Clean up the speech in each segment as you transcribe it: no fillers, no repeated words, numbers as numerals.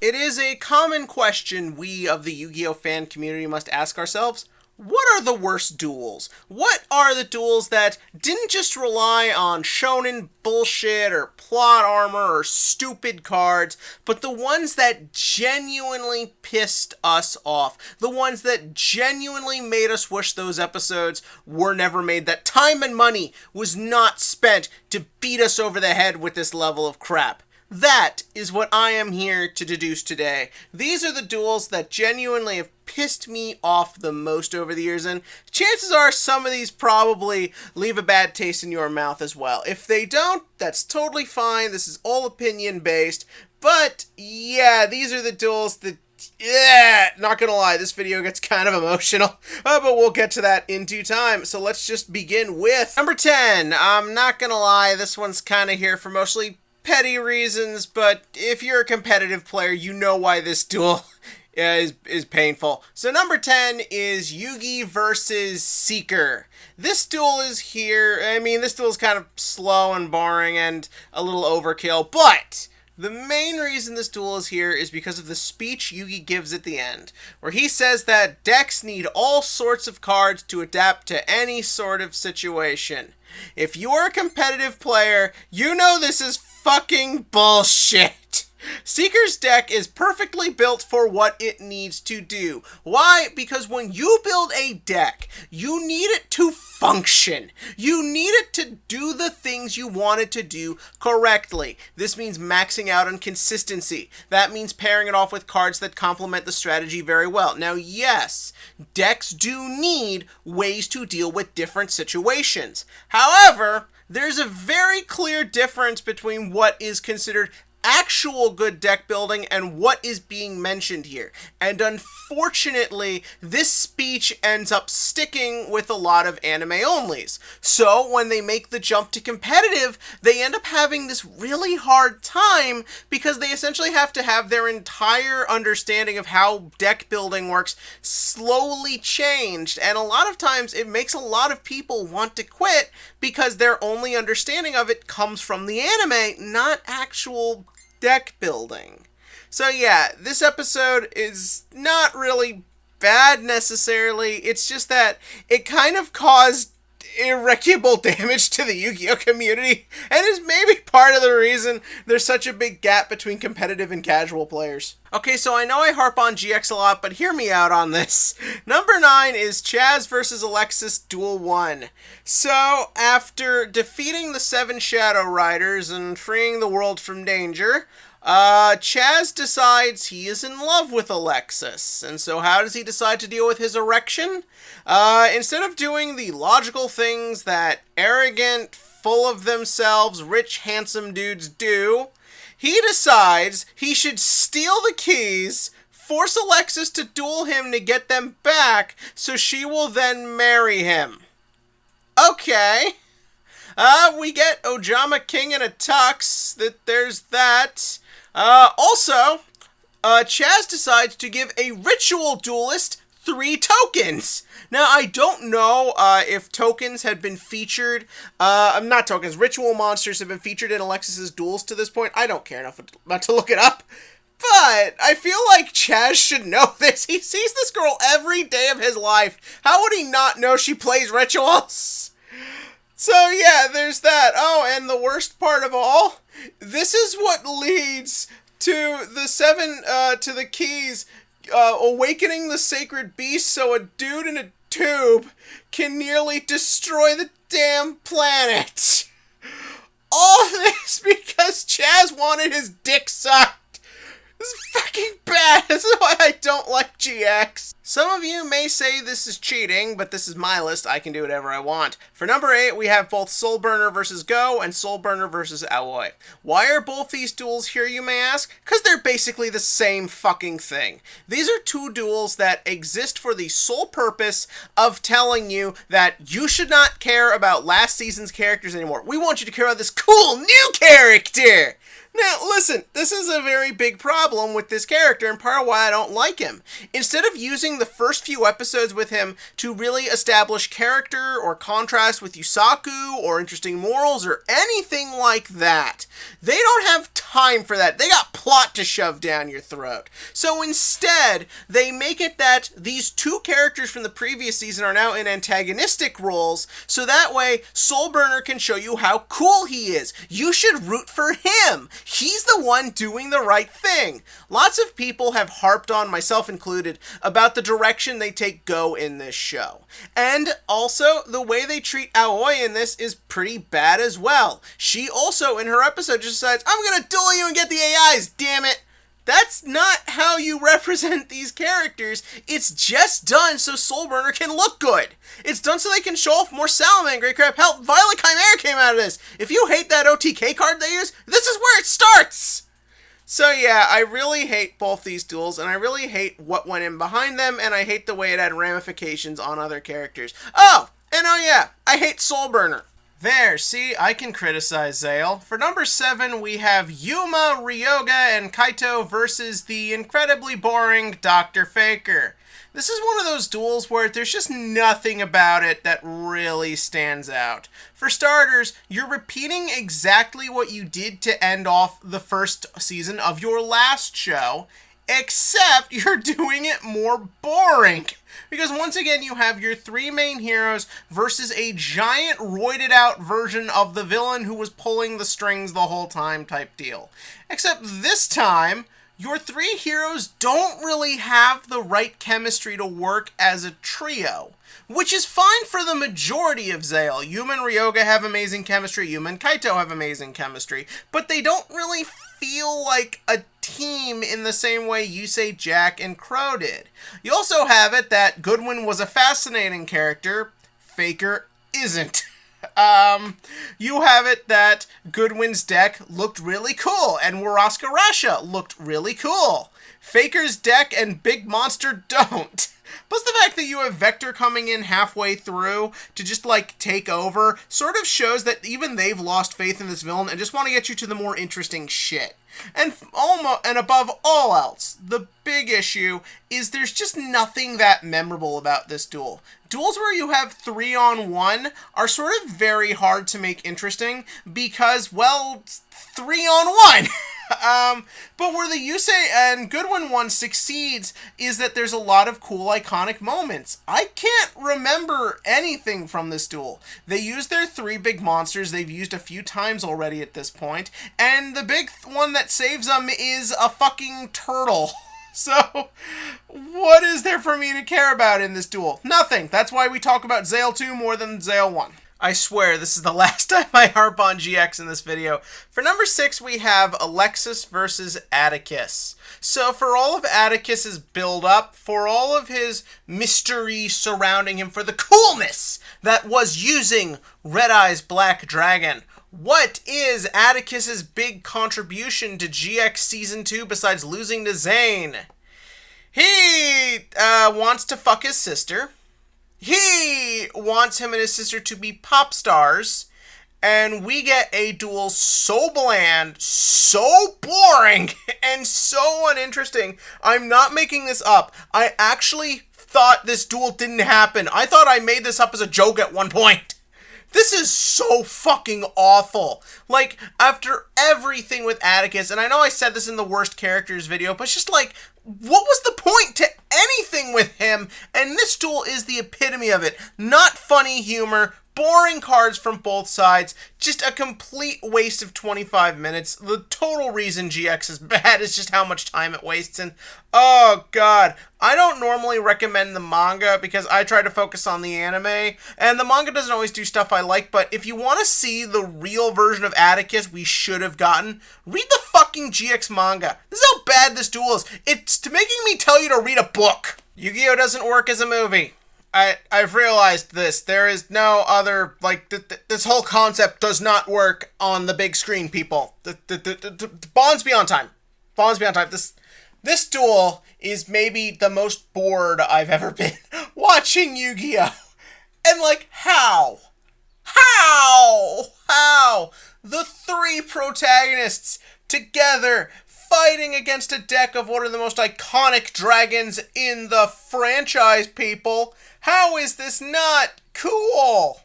It is a common question we of the Yu-Gi-Oh fan community must ask ourselves. What are the worst duels? What are the duels that didn't just rely on shonen bullshit or plot armor or stupid cards, but the ones that genuinely pissed us off? The ones that genuinely made us wish those episodes were never made, that time and money was not spent to beat us over the head with this level of crap. That is what I am here to deduce today. These are the duels that genuinely have pissed me off the most over the years, and chances are some of these probably leave a bad taste in your mouth as well. If they don't, that's totally fine. This is all opinion based, but yeah, these are the duels that not gonna lie, this video gets kind of emotional, but we'll get to that in due time. So let's just begin with number 10. I'm not gonna lie, this one's kind of here for mostly petty reasons, but if you're a competitive player, you know why this duel is painful. So number 10 is Yugi versus Seeker. This duel is here. I mean, this duel is kind of slow and boring and a little overkill, but the main reason this duel is here is because of the speech Yugi gives at the end, where he says that decks need all sorts of cards to adapt to any sort of situation. If you're a competitive player, you know this is fucking bullshit. Seeker's deck is perfectly built for what it needs to do. Why? Because when you build a deck, you need it to function. You need it to do the things you want it to do correctly. This means maxing out on consistency. That means pairing it off with cards that complement the strategy very well. Now, yes, decks do need ways to deal with different situations. However, there's a very clear difference between what is considered actual good deck building and what is being mentioned here. And unfortunately, this speech ends up sticking with a lot of anime onlys. So when they make the jump to competitive, they end up having this really hard time because they essentially have to have their entire understanding of how deck building works slowly changed. And a lot of times it makes a lot of people want to quit because their only understanding of it comes from the anime, not actual deck building. So yeah, this episode is not really bad necessarily. It's just that it kind of caused irreparable damage to the Yu-Gi-Oh community and is maybe part of the reason there's such a big gap between competitive and casual players. Okay, so I know I harp on GX a lot, but hear me out on this. Number 9 is Chaz versus Alexis Duel 1. So, after defeating the 7 Shadow Riders and freeing the world from danger, Chaz decides he is in love with Alexis. And so how does he decide to deal with his erection? Instead of doing the logical things that arrogant, full of themselves, rich, handsome dudes do, he decides he should steal the keys, force Alexis to duel him to get them back, so she will then marry him. Okay. We get Ojama King in a tux. There's that. Also, Chaz decides to give a ritual duelist 3 tokens. Now, I don't know if tokens had been featured, not tokens, ritual monsters have been featured in Alexis's duels to this point. I don't care enough about to look it up. But I feel like Chaz should know this. He sees this girl every day of his life. How would he not know she plays rituals? So yeah, there's that. Oh, and the worst part of all, this is what leads to the 7, to the keys, awakening the sacred beast so a dude in a tube can nearly destroy the damn planet. All this because Chaz wanted his dick sucked. This is fucking bad. This is why I don't like GX. Some of you may say this is cheating, but this is my list. I can do whatever I want. For number 8, we have both Soulburner versus Go and Soulburner versus Alloy. Why are both these duels here, you may ask? Because they're basically the same fucking thing. These are 2 duels that exist for the sole purpose of telling you that you should not care about last season's characters anymore. We want you to care about this cool new character. Now, listen, this is a very big problem with this character and part of why I don't like him. Instead of using using the first few episodes with him to really establish character or contrast with Yusaku or interesting morals or anything like that. They don't have time for that. They got plot to shove down your throat. So instead, they make it that these two characters from the previous season are now in antagonistic roles, so that way Soulburner can show you how cool he is. You should root for him. He's the one doing the right thing. Lots of people have harped on, myself included, about the direction they take Go in this show. And also, the way they treat Aoi in this is pretty bad as well. She also, in her episode, just decides, I'm gonna duel you and get the AIs, damn it. That's not how you represent these characters. It's just done so Soulburner can look good. It's done so they can show off more Salamander crap. Hell, Violet Chimera came out of this. If you hate that OTK card they use, this is where it starts. So yeah, I really hate both these duels, and I really hate what went in behind them, and I hate the way it had ramifications on other characters. Oh yeah, I hate Soulburner. There, see, I can criticize Zale. For number 7, we have Yuma, Ryoga, and Kaito versus the incredibly boring Dr. Faker. This is one of those duels where there's just nothing about it that really stands out. For starters, you're repeating exactly what you did to end off the first season of your last show, except you're doing it more boring. Because once again, you have your three main heroes versus a giant roided out version of the villain who was pulling the strings the whole time type deal. Except this time, your three heroes don't really have the right chemistry to work as a trio. Which is fine for the majority of Zale. Yuma and Ryoga have amazing chemistry, Yuma and Kaito have amazing chemistry, but they don't really feel like a team in the same way Yusei, Jack, and Crow did. You also have it that Goodwin was a fascinating character, Faker isn't. You have it that Goodwin's deck looked really cool, and Waraska Rasha looked really cool. Faker's deck and Big Monster don't. Plus the fact that you have Vector coming in halfway through to just, like, take over sort of shows that even they've lost faith in this villain and just want to get you to the more interesting shit. And above all else, the big issue is there's just nothing that memorable about this duel. Duels where you have 3-on-1 are sort of very hard to make interesting because, well, 3-on-1! But where the Yusei and Goodwin one succeeds is that there's a lot of cool iconic moments. I can't remember anything from this duel. They use their three big monsters they've used a few times already at this point, and the big one that saves them is a fucking turtle. So, what is there for me to care about in this duel? Nothing. That's why we talk about Zale 2 more than Zale 1. I swear, this is the last time I harp on GX in this video. For number 6, we have Alexis versus Atticus. So for all of Atticus's build-up, for all of his mystery surrounding him, for the coolness that was using Red Eye's Black Dragon, what is Atticus's big contribution to GX Season 2 besides losing to Zane? He wants to fuck his sister. He wants him and his sister to be pop stars, and we get a duel so bland, so boring, and so uninteresting. I'm not making this up. I actually thought this duel didn't happen. I thought I made this up as a joke at one point. This is so fucking awful. Like, after everything with Atticus, and I know I said this in the worst characters video, but it's just like, what was the point to anything with him? And this duel is the epitome of it. Not funny humor, boring cards from both sides, just a complete waste of 25 minutes. The total reason GX is bad is just how much time it wastes, and oh god, I don't normally recommend the manga because I try to focus on the anime, and the manga doesn't always do stuff I like, but if you want to see the real version of Atticus we should have gotten, read the fucking GX manga. This is how bad this duel is. It's making me tell you to read a book. Yu-Gi-Oh! Doesn't work as a movie. I've realized this. There is no other, like, this whole concept does not work on the big screen, people. Bonds Beyond Time. Bonds Beyond Time. This duel is maybe the most bored I've ever been watching Yu-Gi-Oh! And, like, how? The three protagonists together fighting against a deck of one of the most iconic dragons in the franchise, people. How is this not cool?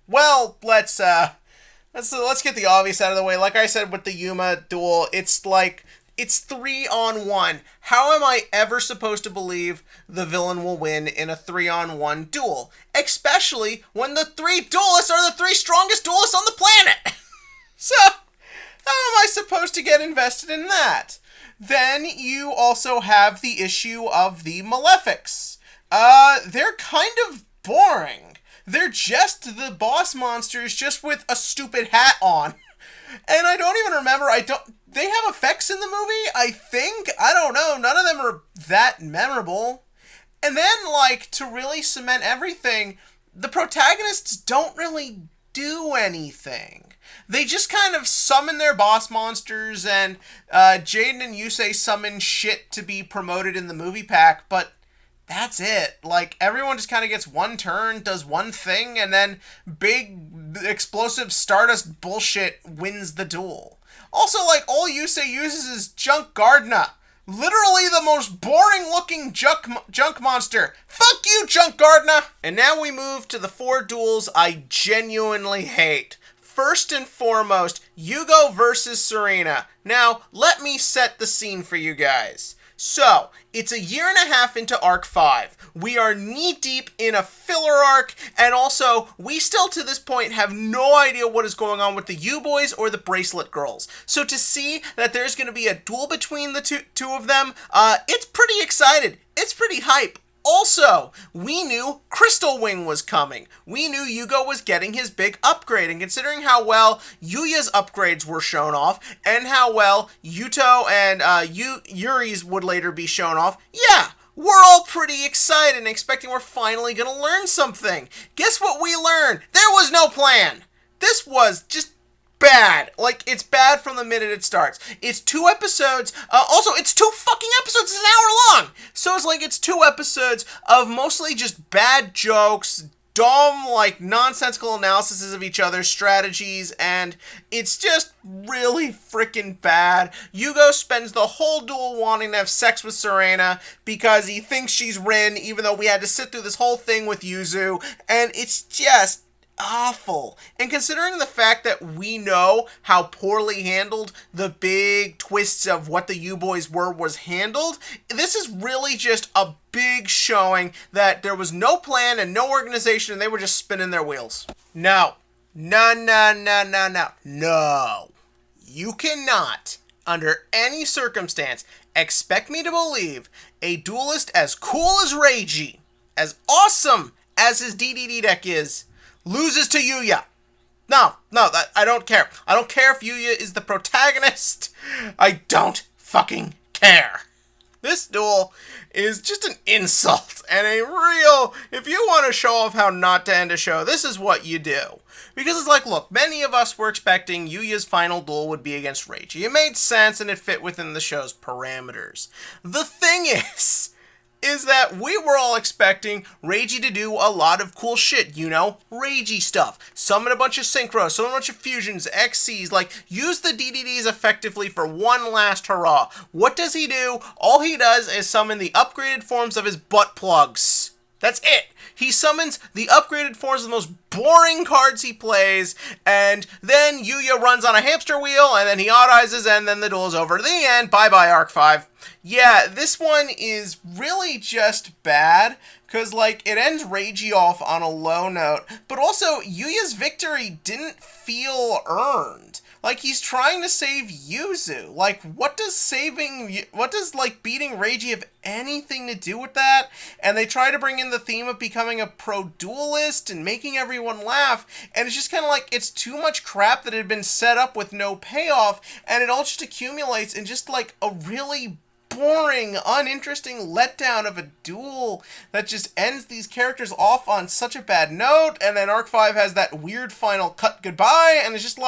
Well, let's get the obvious out of the way. Like I said with the Yuma duel, it's 3-on-1. How am I ever supposed to believe the villain will win in a 3-on-1 duel? Especially when the 3 duelists are the 3 strongest duelists on the planet. So, how am I supposed to get invested in that? Then you also have the issue of the Malefics. They're kind of boring. They're just the boss monsters, just with a stupid hat on. And I don't even remember, they have effects in the movie, I think? I don't know, none of them are that memorable. And then, to really cement everything, the protagonists don't really do anything. They just kind of summon their boss monsters, and Jaden and Yusei summon shit to be promoted in the movie pack, but that's it. Everyone just kind of gets one turn, does one thing, and then big, explosive Stardust bullshit wins the duel. Also, all Yusei uses is Junk Gardna. Literally the most boring-looking junk monster. Fuck you, Junk Gardna! And now we move to the 4 duels I genuinely hate. First and foremost, Hugo versus Serena. Now, let me set the scene for you guys. So, it's a year and a half into Arc 5. We are knee-deep in a filler arc, and also, we still to this point have no idea what is going on with the U-Boys or the Bracelet Girls. So to see that there's going to be a duel between the two of them, it's pretty excited. It's pretty hype. Also, we knew Crystal Wing was coming. We knew Hugo was getting his big upgrade, and considering how well Yuya's upgrades were shown off, and how well Yuto and Yuri's would later be shown off, yeah, we're all pretty excited and expecting we're finally gonna learn something. Guess what we learned? There was no plan. This was just bad. It's bad from the minute it starts. It's 2 episodes. Also, it's 2 fucking episodes. It's an hour long. So it's 2 episodes of mostly just bad jokes, dumb, nonsensical analyses of each other's strategies, and it's just really freaking bad. Hugo spends the whole duel wanting to have sex with Serena because he thinks she's Rin, even though we had to sit through this whole thing with Yuzu, and it's just awful. And considering the fact that we know how poorly handled the big twists of what the U-Boys was handled, this is really just a big showing that there was no plan and no organization, and they were just spinning their wheels. No. No. You cannot, under any circumstance, expect me to believe a duelist as cool as Reiji, as awesome as his DDD deck is, loses to Yuya. No, I don't care. I don't care if Yuya is the protagonist. I don't fucking care. This duel is just an insult and a real, if you want to show off how not to end a show, this is what you do. Because it's look, many of us were expecting Yuya's final duel would be against Reiji. It made sense and it fit within the show's parameters. The thing is that we were all expecting Reiji to do a lot of cool shit, Reiji stuff. Summon a bunch of synchros, summon a bunch of fusions, XCs, use the DDDs effectively for one last hurrah. What does he do? All he does is summon the upgraded forms of his butt plugs. That's it. He summons the upgraded forms of the most boring cards he plays, and then Yuya runs on a hamster wheel, and then he autoizes, and then the duel is over. The end. Bye-bye, Arc 5. Yeah, this one is really just bad, because, it ends Reiji off on a low note, but also, Yuya's victory didn't feel earned. He's trying to save Yuzu. What does beating Reiji have anything to do with that? And they try to bring in the theme of becoming a pro-duelist and making everyone laugh, and it's just kind of it's too much crap that had been set up with no payoff, and it all just accumulates in just, a really boring, uninteresting letdown of a duel that just ends these characters off on such a bad note, and then Arc 5 has that weird final cut goodbye, and it's just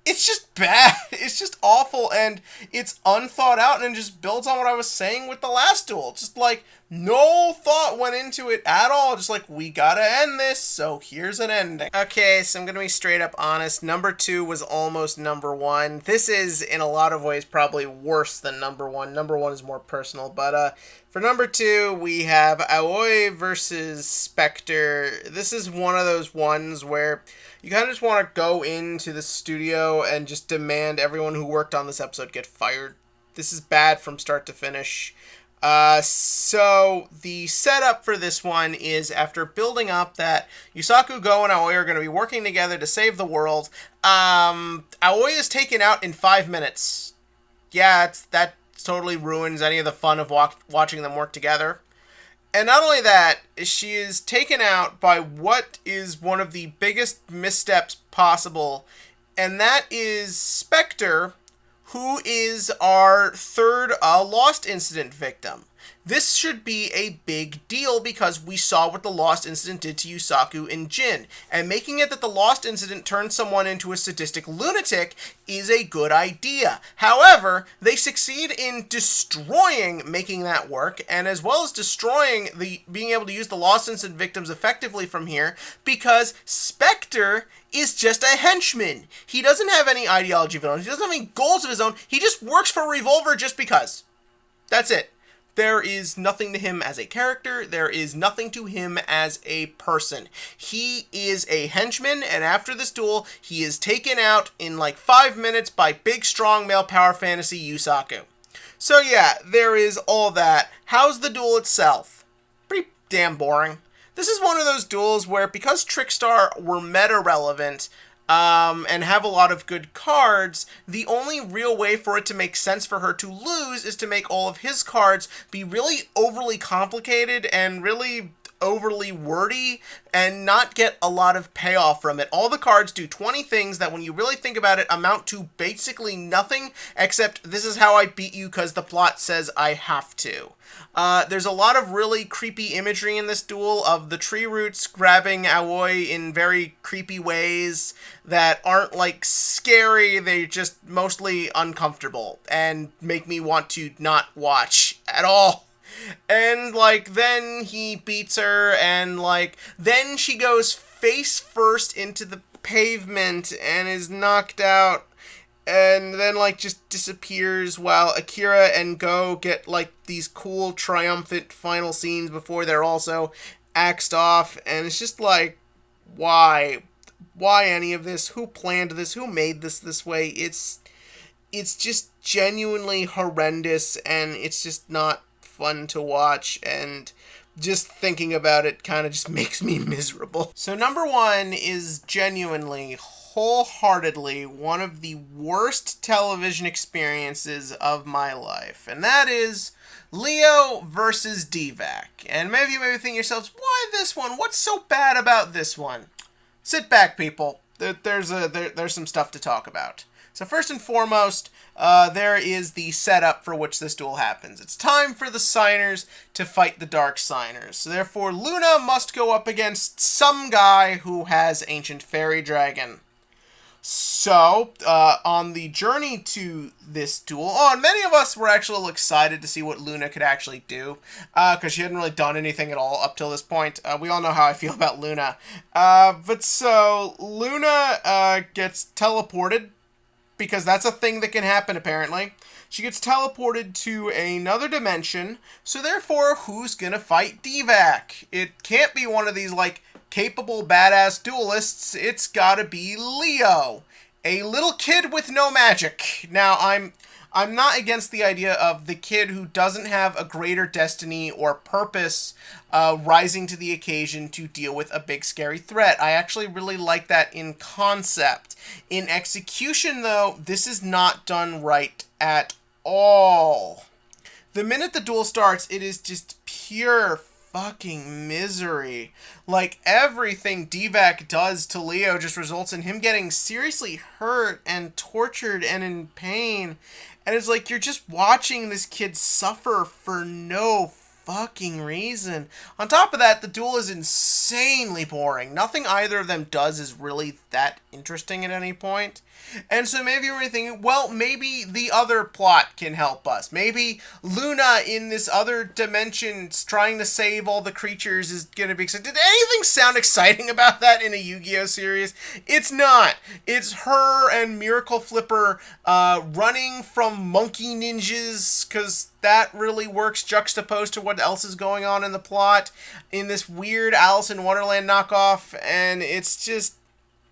it's just bad. It's just awful, and it's unthought out, and it just builds on what I was saying with the last duel. Just like, no thought went into it at all. Just like, we gotta end this, so here's an ending. Okay, so I'm gonna be straight up honest. Number 2 was almost number 1. This is, in a lot of ways, probably worse than number 1. Number 1 is more personal, but for number 2, we have Aoi versus Spectre. This is one of those ones where you kind of just want to go into the studio and just demand everyone who worked on this episode get fired. This is bad from start to finish. So the setup for this one is, after building up that Yusaku, Go, and Aoi are going to be working together to save the world, Aoi is taken out in 5 minutes. Yeah, that totally ruins any of the fun of watching them work together. And not only that, she is taken out by what is one of the biggest missteps possible, and that is Spectre, who is our third Lost Incident victim. This should be a big deal because we saw what the Lost Incident did to Yusaku and Jin, and making it that the Lost Incident turned someone into a sadistic lunatic is a good idea. However, they succeed in destroying making that work, and as well as destroying being able to use the Lost Incident victims effectively from here, because Spectre is just a henchman. He doesn't have any ideology of his own. He doesn't have any goals of his own. He just works for Revolver just because. That's it. There is nothing to him as a character. There is nothing to him as a person. He is a henchman, and after this duel, he is taken out in like 5 minutes by big, strong, male power fantasy Yusaku. So yeah, there is all that. How's the duel itself? Pretty damn boring. This is one of those duels where, because Trickstar were meta-relevant, and have a lot of good cards, the only real way for it to make sense for her to lose is to make all of his cards be really overly complicated and really overly wordy and not get a lot of payoff from it. All the cards do 20 things that, when you really think about it, amount to basically nothing except, this is how I beat you because the plot says I have to. There's a lot of really creepy imagery in this duel of the tree roots grabbing Aoi in very creepy ways that aren't like scary, they're just mostly uncomfortable and make me want to not watch at all. And like, then he beats her, and like, then she goes face first into the pavement and is knocked out, and then like just disappears while Akira and Go get like these cool triumphant final scenes before they're also axed off. And it's just like, why any of this? Who planned this? Who made this way? It's just genuinely horrendous, and it's just not fun to watch, and just thinking about it kind of just makes me miserable. So number 1 is genuinely, wholeheartedly one of the worst television experiences of my life, and that is Leo versus Divac. And maybe you may be thinking to yourselves, why this one? What's so bad about this one? Sit back, people. There's some stuff to talk about. So first and foremost, there is the setup for which this duel happens. It's time for the Signers to fight the Dark Signers. So therefore, Luna must go up against some guy who has Ancient Fairy Dragon. So, on the journey to this duel, and many of us were actually a little excited to see what Luna could actually do, because she hadn't really done anything at all up till this point. We all know how I feel about Luna. But so, Luna gets teleported, because that's a thing that can happen, apparently. She gets teleported to another dimension, so therefore, who's gonna fight Divac? It can't be one of these, like, capable, badass duelists. It's gotta be Leo, a little kid with no magic. Now, I'm not against the idea of the kid who doesn't have a greater destiny or purpose rising to the occasion to deal with a big scary threat. I actually really like that in concept. In execution, though, this is not done right at all. The minute the duel starts, it is just pure fucking misery. Like, everything Divac does to Leo just results in him getting seriously hurt and tortured and in pain. And it's like, you're just watching this kid suffer for no fucking reason. On top of that, the duel is insanely boring. Nothing either of them does is really that interesting at any point. And so maybe we're thinking, well, maybe the other plot can help us. Maybe Luna in this other dimension trying to save all the creatures is going to be exciting. Did anything sound exciting about that in a Yu-Gi-Oh series? It's not. It's her and Miracle Flipper running from monkey ninjas, because that really works juxtaposed to what else is going on in the plot in this weird Alice in Wonderland knockoff, and it's just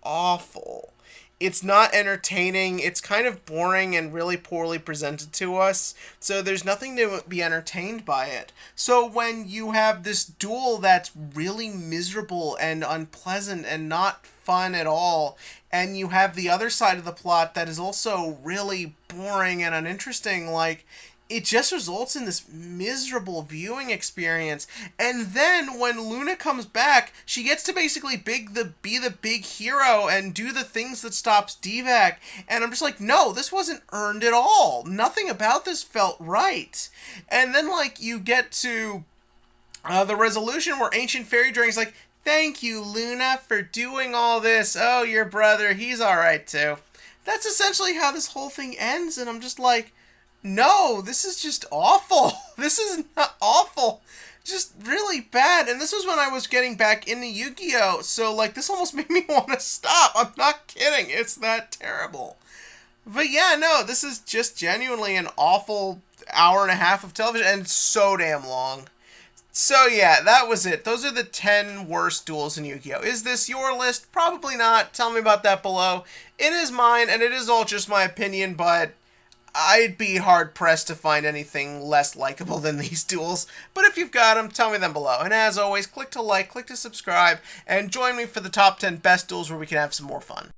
awful. It's not entertaining. It's kind of boring and really poorly presented to us. So there's nothing to be entertained by it. So when you have this duel that's really miserable and unpleasant and not fun at all, and you have the other side of the plot that is also really boring and uninteresting, like, it just results in this miserable viewing experience. And then when Luna comes back, she gets to basically be the big hero and do the things that stops Divac. And I'm just like, no, this wasn't earned at all. Nothing about this felt right. And then, like, you get to the resolution where Ancient Fairy Dragon's like, thank you, Luna, for doing all this. Oh, your brother, he's alright too. That's essentially how this whole thing ends, and I'm just like, no, this is just awful. This is not awful. Just really bad. And this was when I was getting back into Yu-Gi-Oh! So, like, this almost made me want to stop. I'm not kidding. It's that terrible. But yeah, no, this is just genuinely an awful hour and a half of television, and so damn long. So yeah, that was it. Those are the 10 worst duels in Yu-Gi-Oh! Is this your list? Probably not. Tell me about that below. It is mine, and it is all just my opinion, but I'd be hard-pressed to find anything less likable than these duels. But if you've got them, tell me them below. And as always, click to like, click to subscribe, and join me for the top 10 best duels where we can have some more fun.